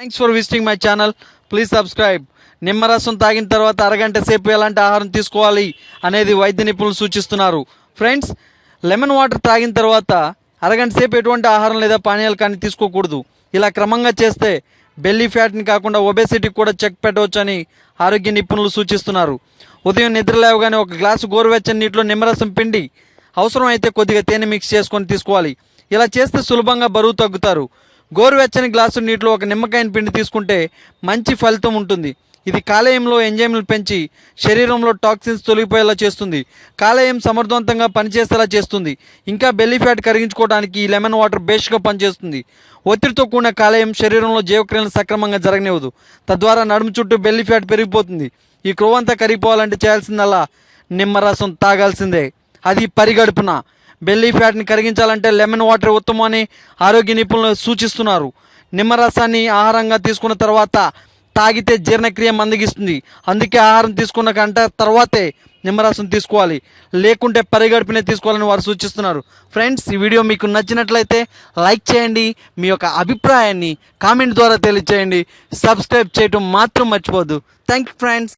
Thanks for visiting my channel. Please subscribe. నిమ్మరసం తాగిన తర్వాత అరగంట సేపు ఎలాంటి ఆహారం తీసుకోవాలి అనేది వైద్య నిపుణులు సూచిస్తున్నారు. ఫ్రెండ్స్, లెమన్ వాటర్ తాగిన తర్వాత అరగంట సేపు ఎటువంటి ఆహారం లేదా పానీయాలు కానీ తీసుకోకూడదు. ఇలా క్రమంగా చేస్తే బెల్లీ ఫ్యాట్ని కాకుండా ఒబేసిటీకి కూడా చెక్ పెట్టవచ్చని ఆరోగ్య నిపుణులు సూచిస్తున్నారు. ఉదయం నిద్ర లేవగానే ఒక గ్లాసు గోరువెచ్చని నీటిలో నిమ్మరసం పిండి అవసరం అయితే కొద్దిగా తేనె మిక్స్ చేసుకొని తీసుకోవాలి. ఇలా చేస్తే సులభంగా బరువు తగ్గుతారు. గోరువెచ్చని గ్లాసు నీటిలో ఒక నిమ్మకాయని పిండి తీసుకుంటే మంచి ఫలితం ఉంటుంది. ఇది కాలేయంలో ఎంజైమ్లు పెంచి శరీరంలో టాక్సిన్స్ తొలగిపోయేలా చేస్తుంది. కాలేయం సమర్థవంతంగా పనిచేసేలా చేస్తుంది. ఇంకా బెల్లీ ఫ్యాట్ కరిగించుకోవడానికి ఈ లెమన్ వాటర్ బేస్ట్గా పనిచేస్తుంది. ఒత్తిడితో కూడిన కాలేయం శరీరంలో జీవక్రియలను సక్రమంగా జరగనివ్వదు. తద్వారా నడుము చుట్టూ బెల్లీ ఫ్యాట్ పెరిగిపోతుంది. ఈ క్రొవ్వంతా కరిగిపోవాలంటే చేయాల్సిందల్లా నిమ్మరసం తాగాల్సిందే, అది పరిగడుపున. బెల్లీ ఫ్యాట్ని కరిగించాలంటే లెమన్ వాటర్ ఉత్తమమని ఆరోగ్య నిపుణులు సూచిస్తున్నారు. నిమ్మరసాన్ని ఆహారంగా తీసుకున్న తర్వాత తాగితే జీర్ణక్రియ మందగిస్తుంది. అందుకే ఆహారం తీసుకున్న గంట తర్వాతే నిమ్మరసం తీసుకోవాలి, లేకుంటే పరిగడుపునే తీసుకోవాలని వారు సూచిస్తున్నారు. ఫ్రెండ్స్, ఈ వీడియో మీకు నచ్చినట్లయితే లైక్ చేయండి. మీ యొక్క అభిప్రాయాన్ని కామెంట్ ద్వారా తెలియచేయండి. సబ్స్క్రైబ్ చేయడం మాత్రం మర్చిపోవద్దు. Thank you friends.